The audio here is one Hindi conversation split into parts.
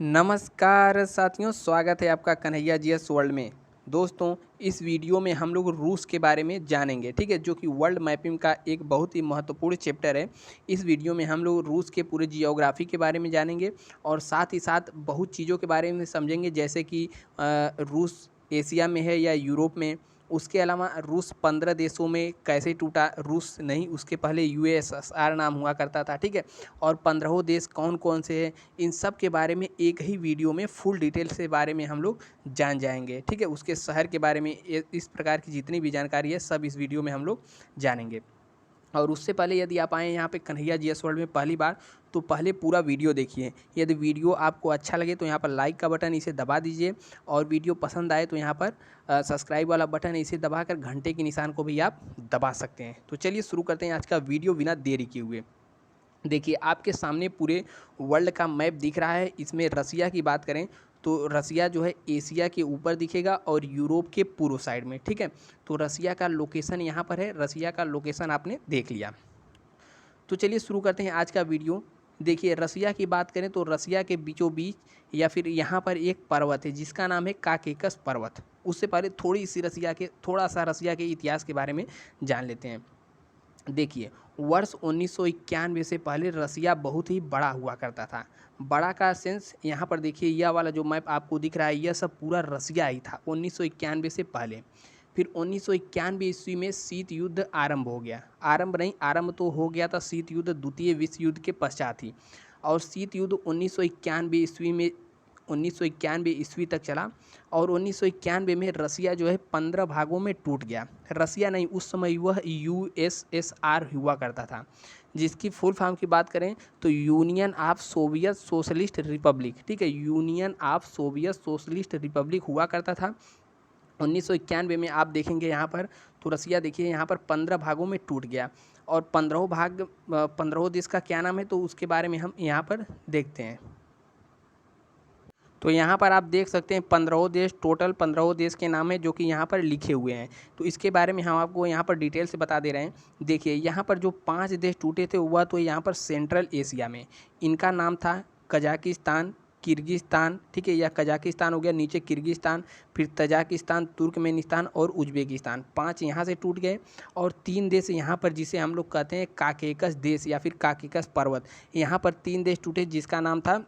नमस्कार साथियों, स्वागत है आपका कन्हैया जीएस वर्ल्ड में। दोस्तों, इस वीडियो में हम लोग रूस के बारे में जानेंगे, ठीक है, जो कि वर्ल्ड मैपिंग का एक बहुत ही महत्वपूर्ण चैप्टर है। इस वीडियो में हम लोग रूस के पूरे जियोग्राफी के बारे में जानेंगे और साथ ही साथ बहुत चीज़ों के बारे में समझेंगे, जैसे कि रूस एशिया में है या यूरोप में। उसके अलावा रूस 15 देशों में कैसे टूटा, रूस नहीं उसके पहले यूएसएसआर नाम हुआ करता था, ठीक है। और 15 देश कौन कौन से हैं, इन सब के बारे में एक ही वीडियो में फुल डिटेल से बारे में हम लोग जान जाएंगे, ठीक है। उसके शहर के बारे में इस प्रकार की जितनी भी जानकारी है सब इस वीडियो में हम लोग जानेंगे। और उससे पहले यदि आप आएँ यहाँ पे कन्हैया जीएस वर्ल्ड में पहली बार, तो पहले पूरा वीडियो देखिए। यदि वीडियो आपको अच्छा लगे तो यहाँ पर लाइक का बटन इसे दबा दीजिए, और वीडियो पसंद आए तो यहाँ पर सब्सक्राइब वाला बटन इसे दबाकर घंटे के निशान को भी आप दबा सकते हैं। तो चलिए शुरू करते हैं आज का वीडियो बिना देरी किए हुए। देखिए, आपके सामने पूरे वर्ल्ड का मैप दिख रहा है। इसमें रसिया की बात करें तो रसिया जो है एशिया के ऊपर दिखेगा और यूरोप के पूर्व साइड में, ठीक है। तो रसिया का लोकेशन यहाँ पर है। रसिया का लोकेशन आपने देख लिया। तो चलिए शुरू करते हैं आज का वीडियो। देखिए, रसिया की बात करें तो रसिया के बीचों बीच या फिर यहाँ पर एक पर्वत है जिसका नाम है काकेकस पर्वत। उससे पहले थोड़ा सा रसिया के इतिहास के बारे में जान लेते हैं। देखिए, वर्ष 1991 से पहले रसिया बहुत ही बड़ा हुआ करता था। बड़ा का सेंस यहाँ पर देखिए, यह वाला जो मैप आपको दिख रहा है यह सब पूरा रसिया ही था 1991 से पहले। फिर 1991 ईस्वी में शीत युद्ध आरंभ हो गया। आरंभ तो हो गया था शीत युद्ध द्वितीय विश्व युद्ध के पश्चात ही। और शीत युद्ध 1991 ईस्वी तक चला। और 1991 में रसिया जो है 15 भागों में टूट गया। रसिया नहीं, उस समय वह यूएसएसआर हुआ करता था, जिसकी फुल फॉर्म की बात करें तो union of Soviet socialist Republic, ठीक है, union of Soviet socialist Republic हुआ करता था 1991 में। आप देखेंगे यहाँ पर, तो रसिया देखिए यहाँ पर 15 भागों में टूट गया। और 15 देश का क्या नाम है, तो उसके बारे में हम यहाँ पर देखते हैं। तो यहाँ पर आप देख सकते हैं 15 देश, टोटल 15 देश के नाम है जो कि यहाँ पर लिखे हुए हैं। तो इसके बारे में हम आपको यहाँ पर डिटेल से बता दे रहे हैं। देखिए, यहाँ पर जो 5 देश टूटे थे वह तो यहाँ पर सेंट्रल एशिया में, इनका नाम था कजाकिस्तान, किर्गिस्तान, ठीक है, या कजाकिस्तान हो गया, नीचे किर्गिस्तान, फिर तजाकिस्तान, तुर्कमेनिस्तान और उज्बेकिस्तान। 5 यहाँ से टूट गए। और 3 देश यहाँ पर जिसे हम लोग कहते हैं काकेकस देश या फिर काकेकस पर्वत, यहाँ पर 3 देश टूटे जिसका नाम था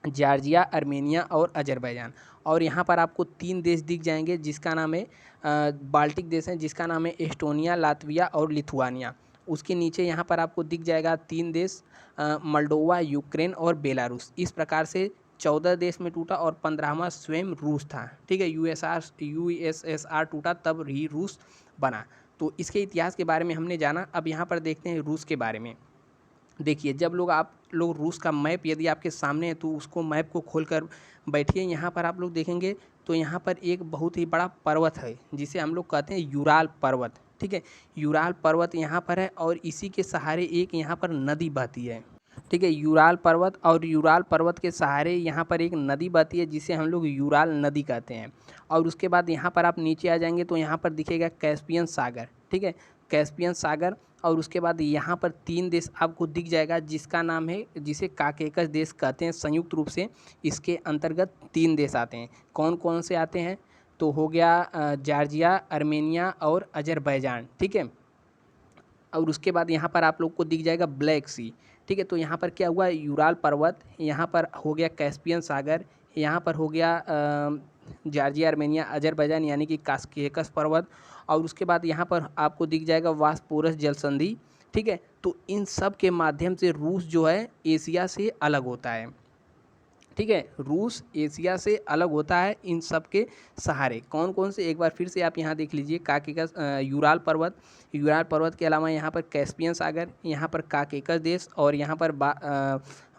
जॉर्जिया, आर्मेनिया और अजरबैजान। और यहाँ पर आपको 3 देश दिख जाएंगे जिसका नाम है बाल्टिक देश हैं, जिसका नाम है एस्टोनिया, लातविया और लिथुआनिया। उसके नीचे यहाँ पर आपको दिख जाएगा 3 देश, मोल्डोवा, यूक्रेन और बेलारूस। इस प्रकार से 14 देश में टूटा और 15वां स्वयं रूस था, ठीक है। यूएसएसआर टूटा तब ही रूस बना। तो इसके इतिहास के बारे में हमने जाना। अब यहाँ पर देखते हैं रूस के बारे में। देखिए, जब आप लोग रूस का मैप यदि आपके सामने है तो उसको मैप को खोलकर बैठिए। यहाँ पर आप लोग देखेंगे तो यहाँ पर एक बहुत ही बड़ा पर्वत है जिसे हम लोग कहते हैं यूराल पर्वत, ठीक है। यूराल पर्वत यहाँ पर है और इसी के सहारे एक यहाँ पर नदी बहती है, ठीक है। यूराल पर्वत, और यूराल पर्वत के सहारे यहाँ पर एक नदी बहती है जिसे हम लोग यूराल नदी कहते हैं। और उसके बाद यहाँ पर आप नीचे आ जाएंगे तो यहाँ पर दिखेगा कैस्पियन सागर, ठीक है, कैस्पियन सागर। और उसके बाद यहाँ पर 3 देश आपको दिख जाएगा जिसका नाम है, जिसे काकेकस देश कहते हैं संयुक्त रूप से। इसके अंतर्गत 3 देश आते हैं। कौन कौन से आते हैं, तो हो गया जॉर्जिया, आर्मेनिया और अजरबैजान, ठीक है। और उसके बाद यहाँ पर आप लोग को दिख जाएगा ब्लैक सी, ठीक है। तो यहाँ पर क्या हुआ, यूराल पर्वत, यहाँ पर हो गया कैस्पियन सागर, यहाँ पर हो गया जॉर्जिया, आर्मेनिया, अजरबैजान यानी कि कास्केकस पर्वत। और उसके बाद यहाँ पर आपको दिख जाएगा वास्पोरस जल संधि, ठीक है। तो इन सब के माध्यम से रूस जो है एशिया से अलग होता है, ठीक है। रूस एशिया से अलग होता है इन सब के सहारे। कौन कौन से, एक बार फिर से आप यहाँ देख लीजिए, काकेकस यूराल पर्वत, यूराल पर्वत के अलावा यहाँ पर कैस्पियन सागर, यहाँ पर काकेकस देश और यहाँ पर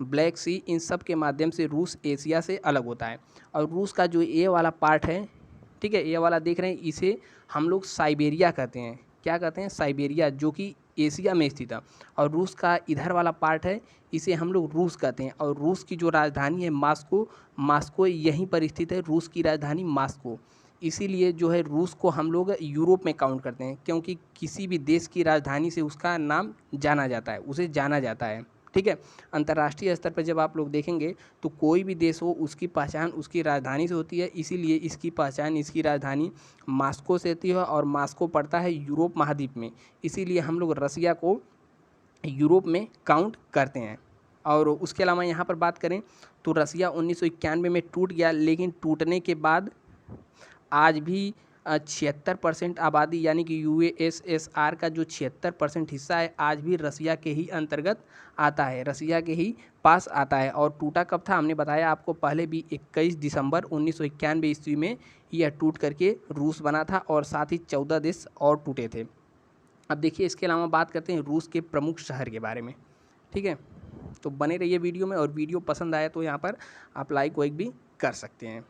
ब्लैक सी। इन सब के माध्यम से रूस एशिया से अलग होता है। और रूस का जो ये वाला पार्ट है, ठीक है, ये वाला देख रहे हैं, इसे हम लोग साइबेरिया कहते हैं। क्या कहते हैं, साइबेरिया, जो कि एशिया में स्थित है। और रूस का इधर वाला पार्ट है, इसे हम लोग रूस कहते हैं। और रूस की जो राजधानी है मास्को यहीं पर स्थित है, रूस की राजधानी मास्को। इसीलिए जो है रूस को हम लोग यूरोप में काउंट करते हैं, क्योंकि किसी भी देश की राजधानी से उसका नाम जाना जाता है, उसे जाना जाता है, ठीक है। अंतर्राष्ट्रीय स्तर पर जब आप लोग देखेंगे तो कोई भी देश हो उसकी पहचान उसकी राजधानी से होती है, इसीलिए इसकी पहचान इसकी राजधानी मास्को से होती है और मास्को पड़ता है यूरोप महाद्वीप में, इसीलिए हम लोग रसिया को यूरोप में काउंट करते हैं। और उसके अलावा यहाँ पर बात करें तो रसिया 1991 में टूट गया, लेकिन टूटने के बाद आज भी 76% आबादी यानी कि यूएसएसआर का जो 76% हिस्सा है आज भी रसिया के ही अंतर्गत आता है, रसिया के ही पास आता है। और टूटा कब था हमने बताया आपको पहले भी, 21 दिसंबर 1991 ईस्वी में यह टूट करके रूस बना था और साथ ही 14 देश और टूटे थे। अब देखिए इसके अलावा बात करते हैं रूस के प्रमुख शहर के बारे में, ठीक है। तो बने रहिए वीडियो में, और वीडियो पसंद आए तो यहाँ पर आप लाइक वाइक भी कर सकते हैं।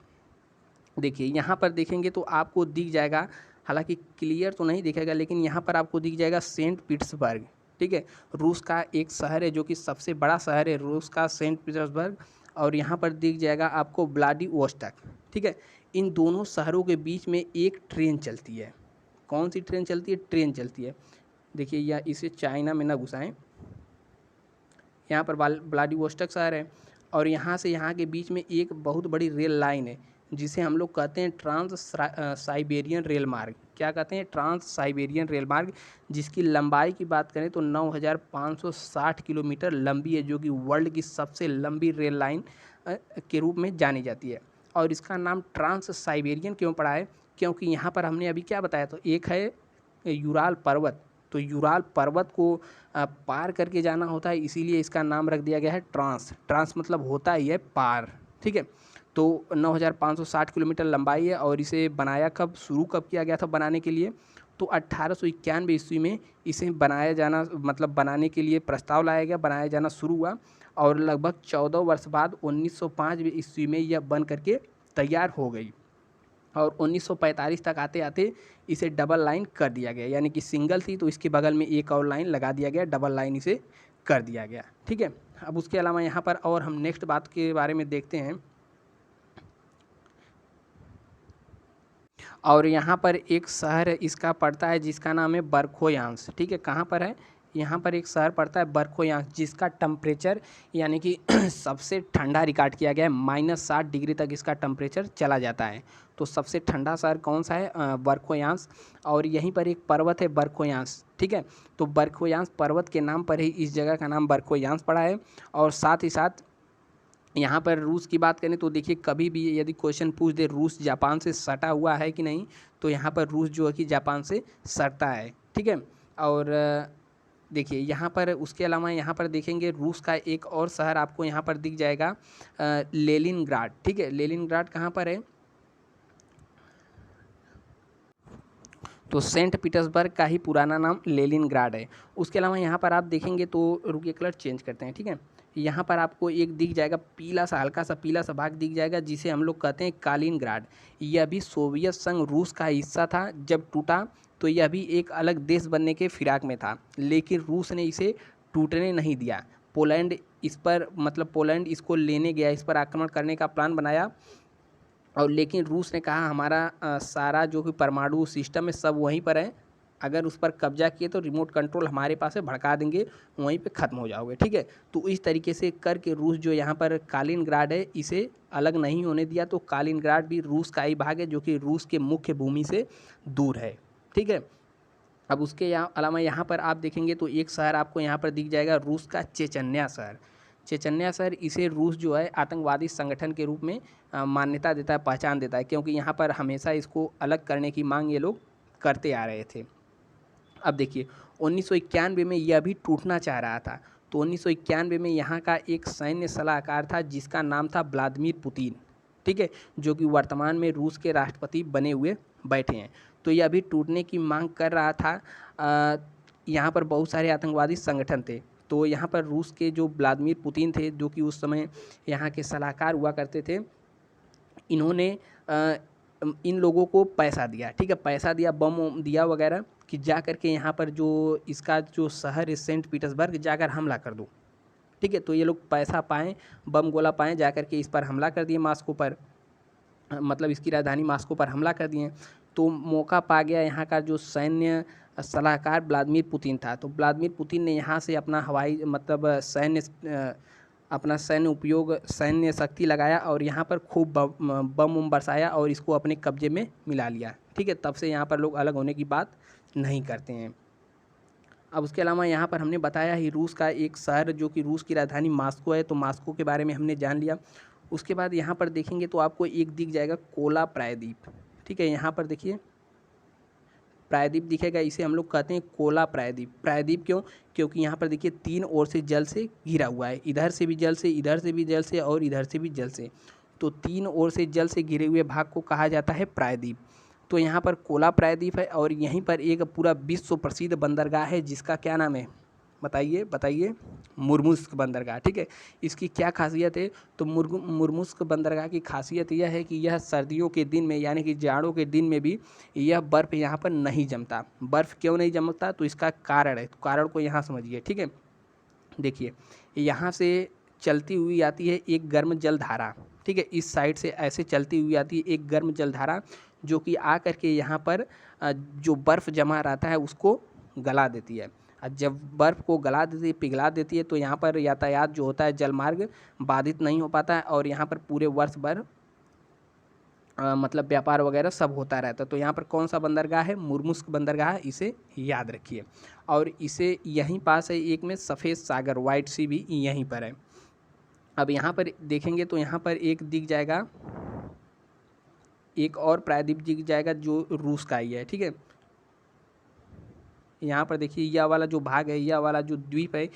देखिए यहाँ पर देखेंगे तो आपको दिख जाएगा, हालांकि क्लियर तो नहीं दिखेगा, लेकिन यहाँ पर आपको दिख जाएगा सेंट पीटर्सबर्ग, ठीक है। रूस का एक शहर है जो कि सबसे बड़ा शहर है रूस का, सेंट पीटर्सबर्ग। और यहाँ पर दिख जाएगा आपको व्लादिवोस्टॉक, ठीक है। इन दोनों शहरों के बीच में एक ट्रेन चलती है। कौन सी ट्रेन चलती है? ट्रेन चलती है। देखिए या इसे चाइना में ना घुसाएं, यहाँ पर व्लादिवोस्टॉक शहर है और यहाँ से यहाँ के बीच में एक बहुत बड़ी रेल लाइन है जिसे हम लोग कहते हैं ट्रांस साइबेरियन रेल मार्ग। क्या कहते हैं? ट्रांस साइबेरियन रेल मार्ग, जिसकी लंबाई की बात करें तो 9,560 किलोमीटर लंबी है, जो कि वर्ल्ड की सबसे लंबी रेल लाइन के रूप में जानी जाती है। और इसका नाम ट्रांस साइबेरियन क्यों पड़ा है? क्योंकि यहाँ पर हमने अभी क्या बताया, तो एक है यूराल पर्वत, तो यूराल पर्वत को पार करके जाना होता है, इसीलिए इसका नाम रख दिया गया है ट्रांस। ट्रांस मतलब होता ही है पार, ठीक है। तो 9,560 किलोमीटर लंबाई है और इसे बनाया शुरू कब किया गया था बनाने के लिए? तो 1891 ईस्वी में इसे बनाया जाना मतलब बनाने के लिए प्रस्ताव लाया गया, बनाया जाना शुरू हुआ और लगभग 14 वर्ष बाद 1905 ईस्वी में यह बन करके तैयार हो गई। और 1945 तक आते आते इसे डबल लाइन कर दिया गया, यानी कि सिंगल थी तो इसके बगल में एक और लाइन लगा दिया गया, डबल लाइन इसे कर दिया गया, ठीक है। अब उसके अलावा यहाँ पर और हम नेक्स्ट बात के बारे में देखते हैं। और यहाँ पर एक शहर है इसका पड़ता है जिसका नाम है बर्खोयांस, ठीक है। कहाँ पर है? यहाँ पर एक शहर पड़ता है बर्खोयांस, जिसका टेम्परेचर यानी कि सबसे ठंडा रिकॉर्ड किया गया है, -60 डिग्री तक इसका टेम्परेचर चला जाता है। तो सबसे ठंडा शहर कौन सा है? बर्खोयांस। और यहीं पर एक पर्वत है बर्खोयांस, ठीक है। तो बर्खोयांस पर्वत के नाम पर ही इस जगह का नाम बर्खोयांस पड़ा है। और साथ ही साथ यहाँ पर रूस की बात करें तो देखिए कभी भी यदि क्वेश्चन पूछ दे रूस जापान से सटा हुआ है कि नहीं, तो यहाँ पर रूस जो है कि जापान से सटता है, ठीक है। और देखिए यहाँ पर उसके अलावा यहाँ पर देखेंगे रूस का एक और शहर आपको यहाँ पर दिख जाएगा, लेनिनग्राड, ठीक है। लेनिनग्राड कहाँ पर है? तो सेंट पीटर्सबर्ग का ही पुराना नाम लेनिनग्राड है। उसके अलावा यहाँ पर आप देखेंगे तो रुकिए कलर चेंज करते हैं, ठीक है। यहाँ पर आपको एक दिख जाएगा पीला सा, हल्का सा पीला सा भाग दिख जाएगा, जिसे हम लोग कहते हैं कालिनग्राड। यह भी सोवियत संघ रूस का हिस्सा था। जब टूटा तो यह भी एक अलग देश बनने के फिराक में था, लेकिन रूस ने इसे टूटने नहीं दिया। पोलैंड इस पर मतलब पोलैंड इसको लेने गया, इस पर आक्रमण करने का प्लान बनाया, और लेकिन रूस ने कहा हमारा सारा जो कि परमाणु सिस्टम है सब वहीं पर है, अगर उस पर कब्जा किए तो रिमोट कंट्रोल हमारे पास है, भड़का देंगे, वहीं पे ख़त्म हो जाओगे, ठीक है। तो इस तरीके से करके रूस जो यहाँ पर कालिनग्राड है इसे अलग नहीं होने दिया। तो कालिनग्राड भी रूस का ही भाग है जो कि रूस के मुख्य भूमि से दूर है, ठीक है। अब उसके अलावा यहाँ पर आप देखेंगे तो एक शहर आपको यहाँ पर दिख जाएगा रूस का चेचन्या शहर। चेचन्या शहर इसे रूस जो है आतंकवादी संगठन के रूप में मान्यता देता है, पहचान देता है, क्योंकि यहाँ पर हमेशा इसको अलग करने की मांग ये लोग करते आ रहे थे। अब देखिए 1991 में यह भी टूटना चाह रहा था। तो 1991 में यहाँ का एक सैन्य सलाहकार था जिसका नाम था व्लादिमीर पुतिन, ठीक है, जो कि वर्तमान में रूस के राष्ट्रपति बने हुए बैठे हैं। तो यह भी टूटने की मांग कर रहा था। यहाँ पर बहुत सारे आतंकवादी संगठन थे। तो यहाँ पर रूस के जो व्लादिमीर पुतिन थे, जो कि उस समय यहाँ के सलाहकार हुआ करते थे, इन्होंने इन लोगों को पैसा दिया, ठीक है, पैसा दिया, बम दिया वगैरह, कि जा करके यहाँ पर जो इसका जो शहर है सेंट पीटर्सबर्ग जाकर हमला कर दो, ठीक है। तो ये लोग पैसा पाएँ, बम गोला पाएँ, जा करके इस पर हमला कर दिए, मास्को पर, मतलब इसकी राजधानी मास्को पर हमला कर दिए। तो मौका पा गया यहाँ का जो सैन्य सलाहकार व्लादिमीर पुतिन था। तो व्लादिमीर पुतिन ने यहाँ से अपना हवाई मतलब अपना सैन्य शक्ति लगाया और यहाँ पर खूब बम उम बरसाया और इसको अपने कब्जे में मिला लिया। ठीक है, तब से यहाँ पर लोग अलग होने की बात नहीं करते हैं। अब उसके अलावा यहाँ पर हमने बताया ही रूस का एक शहर जो कि रूस की राजधानी मास्को है, तो मास्को के बारे में हमने जान लिया। उसके बाद यहाँ पर देखेंगे तो आपको एक दिख जाएगा कोला प्रायद्वीप। ठीक है, यहाँ पर देखिए प्रायद्वीप दिखेगा, इसे हम लोग कहते हैं कोला प्रायद्वीप। प्रायद्वीप क्यों? क्योंकि यहाँ पर देखिए तीन ओर से जल से घिरा हुआ है, इधर से भी जल से, इधर से भी जल से और इधर से भी जल से। तो तीन ओर से जल से घिरे हुए भाग को कहा जाता है प्रायद्वीप। तो यहाँ पर कोला प्रायद्वीप है और यहीं पर एक पूरा विश्व प्रसिद्ध बंदरगाह है जिसका क्या नाम है, बताइए बताइए? मुर्मुस्क बंदरगाह। ठीक है, इसकी क्या खासियत है? तो मुर्मुस्क बंदरगाह की खासियत यह है कि यह सर्दियों के दिन में यानी कि जाड़ों के दिन में भी यह बर्फ़ यहाँ पर नहीं जमता। बर्फ़ क्यों नहीं जमता? तो इसका कारण है, तो कारण को यहाँ समझिए। ठीक है, देखिए यहाँ से चलती हुई आती है एक गर्म जलधारा। ठीक है, इस साइड से ऐसे चलती हुई आती है एक गर्म जलधारा जो कि आ करके यहाँ पर जो बर्फ़ जमा रहता है उसको गला देती है। जब बर्फ़ को गला देती है, पिघला देती है, तो यहाँ पर यातायात जो होता है जलमार्ग बाधित नहीं हो पाता है और यहाँ पर पूरे वर्ष भर मतलब व्यापार वगैरह सब होता रहता है। तो यहाँ पर कौन सा बंदरगाह है? मुर्मुस्क बंदरगाह, इसे याद रखिए। और इसे यहीं पास है एक में सफ़ेद सागर, वाइट सी भी यहीं पर है। अब यहाँ पर देखेंगे तो यहाँ पर एक दिख जाएगा, एक और प्रायद्वीप दिख जाएगा जो रूस का ही है। ठीक है, यहाँ पर देखिए यह वाला जो भाग है, यह वाला जो द्वीप है,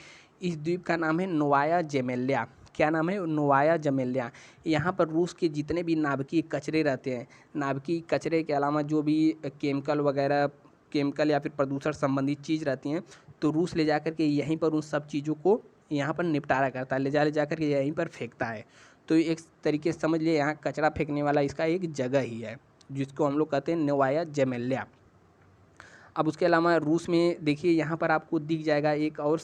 इस द्वीप का नाम है नोवाया जेमेल्या। क्या नाम है? नोवाया जेमेल्या। यहाँ पर रूस के जितने भी नाभिकीय कचरे रहते हैं, नाभिकीय कचरे के अलावा जो भी केमिकल वगैरह, केमिकल या फिर प्रदूषण संबंधित चीज़ रहती हैं, तो रूस ले जा कर के यहीं पर उन सब चीज़ों को यहाँ पर निपटारा करता है, ले जा कर के यहीं पर फेंकता है। तो एक तरीके से समझ लिए यहाँ कचरा फेंकने वाला इसका एक जगह ही है जिसको हम लोग कहते हैं नोवाया जेमेल्या। अब उसके अलावा रूस में देखिए यहाँ पर आपको दिख जाएगा एक और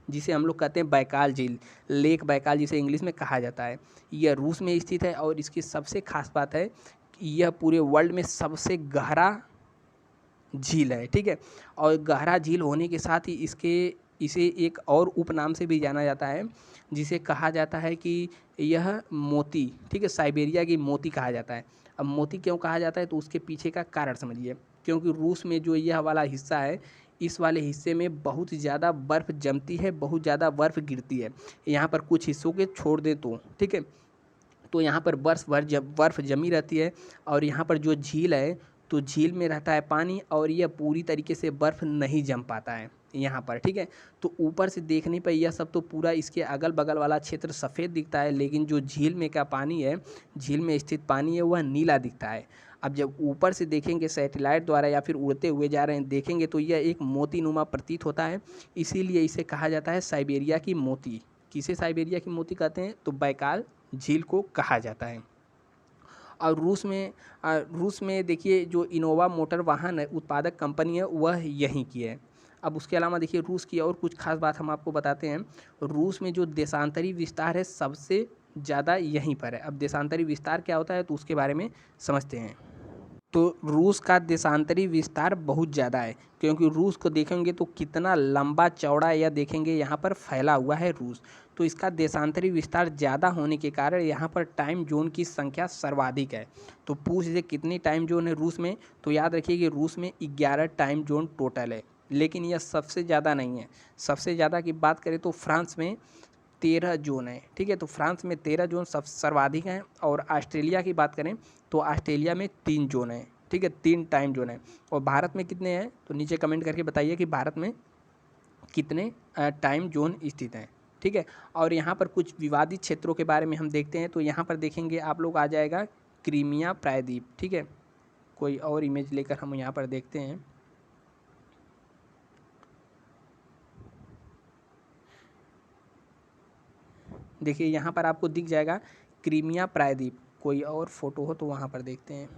जिसे हम लोग कहते हैं बैकाल झील, लेक बैकाल जिसे इंग्लिश में कहा जाता है। यह रूस में स्थित है और इसकी सबसे खास बात है कि यह पूरे वर्ल्ड में सबसे गहरा झील है। ठीक है, और गहरा झील होने के साथ ही इसे एक और उपनाम से भी जाना जाता है जिसे कहा जाता है कि यह मोती, ठीक है, साइबेरिया की मोती कहा जाता है। अब मोती क्यों कहा जाता है? तो उसके पीछे का कारण समझिए। क्योंकि रूस में जो यह वाला हिस्सा है, इस वाले हिस्से में बहुत ज़्यादा बर्फ़ जमती है, बहुत ज़्यादा बर्फ़ गिरती है। यहाँ पर कुछ हिस्सों के छोड़ दें तो, ठीक है, तो यहाँ पर बर्फ़ जमी रहती है और यहाँ पर जो झील है, तो झील में रहता है पानी और यह पूरी तरीके से बर्फ़ नहीं जम पाता है यहाँ पर। ठीक है, तो ऊपर से देखने पर यह सब तो पूरा इसके अगल बगल वाला क्षेत्र सफ़ेद दिखता है, लेकिन जो झील में का पानी है, झील में स्थित पानी है, वह नीला दिखता है। अब जब ऊपर से देखेंगे सैटेलाइट द्वारा या फिर उड़ते हुए जा रहे हैं देखेंगे तो यह एक मोतीनुमा प्रतीत होता है, इसीलिए इसे कहा जाता है साइबेरिया की मोती। किसे साइबेरिया की मोती कहते हैं? तो बैकाल झील को कहा जाता है। और रूस में देखिए जो इनोवा मोटर वाहन है उत्पादक कंपनी है, वह यहीं की है। अब उसके अलावा देखिए रूस की और कुछ खास बात हम आपको बताते हैं। रूस में जो देशांतरी विस्तार है सबसे ज़्यादा यहीं पर है। अब देशांतरी विस्तार क्या होता है तो उसके बारे में समझते हैं। तो रूस का देशांतरी विस्तार बहुत ज़्यादा है, क्योंकि रूस को देखेंगे तो कितना लंबा चौड़ा यह देखेंगे यहाँ पर फैला हुआ है रूस। तो इसका देशांतरी विस्तार ज़्यादा होने के कारण यहाँ पर टाइम जोन की संख्या सर्वाधिक है। तो पूछ लीजिए कितनी टाइम जोन है रूस में, तो याद रखिए कि रूस में 11 टाइम जोन टोटल है, लेकिन यह सबसे ज़्यादा नहीं है। सबसे ज़्यादा की बात करें तो फ्रांस में 13 जोन है। ठीक है, तो फ्रांस में 13 जोन सब सर्वाधिक हैं। और ऑस्ट्रेलिया की बात करें तो ऑस्ट्रेलिया में 3 जोन है। ठीक है, 3 टाइम जोन है। और भारत में कितने हैं तो नीचे कमेंट करके बताइए कि भारत में कितने टाइम जोन स्थित हैं। ठीक है, और यहाँ पर कुछ विवादित क्षेत्रों के बारे में हम देखते हैं। तो यहाँ पर देखेंगे आप लोग आ जाएगा क्रीमिया प्रायद्वीप। ठीक है, कोई और इमेज लेकर हम यहाँ पर देखते हैं। देखिए यहाँ पर आपको दिख जाएगा क्रीमिया प्रायद्वीप। कोई और फोटो हो तो वहाँ पर देखते हैं।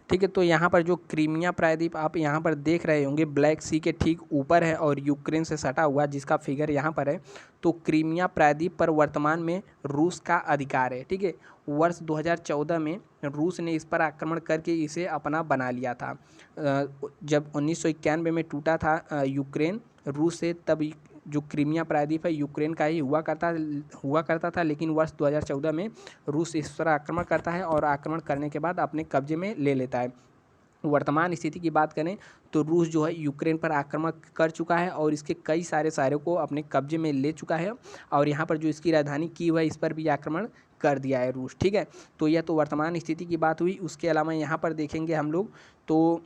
ठीक है। तो यहाँ पर जो क्रीमिया प्रायद्वीप आप यहाँ पर देख रहे होंगे ब्लैक सी के ठीक ऊपर है और यूक्रेन से सटा हुआ, जिसका फिगर यहाँ पर है। तो क्रीमिया प्रायद्वीप पर वर्तमान में रूस का अधिकार है। ठीक है। वर्ष 2014 में रूस ने इस पर आक्रमण करके इसे अपना बना लिया था। जब 1991 में टूटा था यूक्रेन रूस से, तब जो क्रीमिया प्रायद्वीप है यूक्रेन का ही हुआ करता था, लेकिन वर्ष 2014 में रूस इस पर आक्रमण करता है और आक्रमण करने के बाद अपने कब्जे में ले लेता है। वर्तमान स्थिति की बात करें तो रूस जो है यूक्रेन पर आक्रमण कर चुका है और इसके कई सारे शहरों को अपने कब्जे में ले चुका है, और यहाँ पर जो इसकी राजधानी कीव है इस पर भी आक्रमण कर दिया है रूस। ठीक है। तो यह तो वर्तमान स्थिति की बात हुई। उसके अलावा यहाँ पर देखेंगे हम लोग तो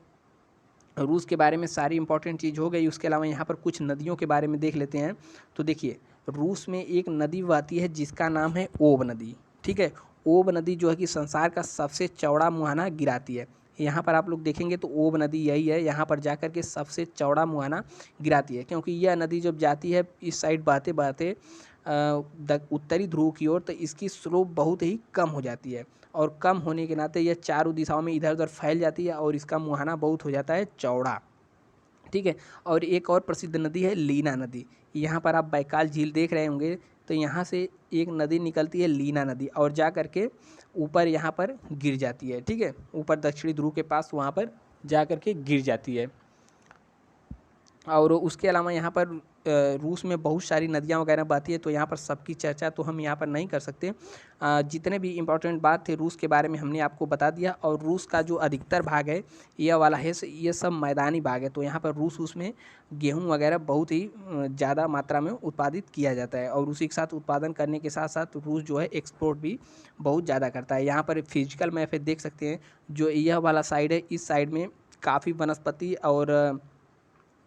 रूस के बारे में सारी इंपॉर्टेंट चीज़ हो गई। उसके अलावा यहाँ पर कुछ नदियों के बारे में देख लेते हैं। तो देखिए रूस में एक नदी बहती है जिसका नाम है ओब नदी। ठीक है। ओब नदी जो है कि संसार का सबसे चौड़ा मुहाना गिराती है। यहाँ पर आप लोग देखेंगे तो ओब नदी यही है, यहाँ पर जाकर के सबसे चौड़ा मुहाना गिराती है, क्योंकि यह नदी जब जाती है इस साइड बहते बहते उत्तरी ध्रुव की ओर, तो इसकी स्लोप बहुत ही कम हो जाती है, और कम होने के नाते यह चारों दिशाओं में इधर उधर फैल जाती है और इसका मुहाना बहुत हो जाता है चौड़ा। ठीक है। और एक और प्रसिद्ध नदी है लीना नदी। यहाँ पर आप बैकाल झील देख रहे होंगे, तो यहाँ से एक नदी निकलती है लीना नदी और जा करके ऊपर यहाँ पर गिर जाती है। ठीक है। ऊपर दक्षिणी ध्रुव के पास वहाँ पर जा करके गिर जाती है। और उसके अलावा यहाँ पर रूस में बहुत सारी नदियाँ वगैरह बहती है, तो यहाँ पर सबकी चर्चा तो हम यहाँ पर नहीं कर सकते। जितने भी इम्पोर्टेंट बात थे रूस के बारे में हमने आपको बता दिया। और रूस का जो अधिकतर भाग है यह वाला है, ये सब मैदानी भाग है। तो यहाँ पर रूस उसमें गेहूँ वगैरह बहुत ही ज़्यादा मात्रा में उत्पादित किया जाता है, और उसी के साथ उत्पादन करने के साथ साथ रूस जो है एक्सपोर्ट भी बहुत ज़्यादा करता है। यहाँ पर फिजिकल मैप है, देख सकते हैं। जो यह वाला साइड है, इस साइड में काफ़ी वनस्पति और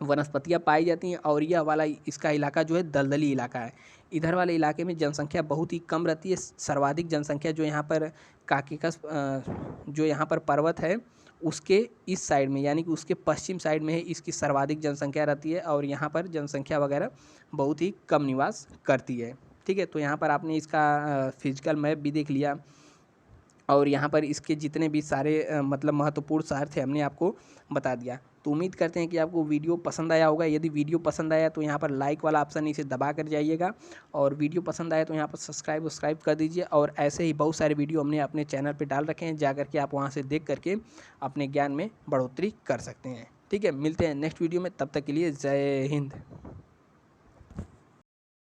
वनस्पतियाँ पाई जाती हैं, और यह वाला इसका इलाका जो है दलदली इलाका है। इधर वाले इलाके में जनसंख्या बहुत ही कम रहती है। सर्वाधिक जनसंख्या जो यहाँ पर काकेकस जो यहाँ पर पर्वत है उसके इस साइड में, यानी कि उसके पश्चिम साइड में है, इसकी सर्वाधिक जनसंख्या रहती है, और यहाँ पर जनसंख्या वगैरह बहुत ही कम निवास करती है। ठीक है। तो यहाँ पर आपने इसका फिजिकल मैप भी देख लिया, और यहाँ पर इसके जितने भी सारे मतलब महत्वपूर्ण शहर थे हमने आपको बता दिया। तो उम्मीद करते हैं कि आपको वीडियो पसंद आया होगा। यदि वीडियो पसंद आया तो यहाँ पर लाइक वाला ऑप्शन इसे दबा कर जाइएगा, और वीडियो पसंद आया तो यहाँ पर सब्सक्राइब कर दीजिए। और ऐसे ही बहुत सारे वीडियो हमने अपने चैनल पर डाल रखे हैं, जा करके आप वहाँ से देख करके अपने ज्ञान में बढ़ोतरी कर सकते हैं। ठीक है। मिलते हैं नेक्स्ट वीडियो में, तब तक के लिए जय हिंद।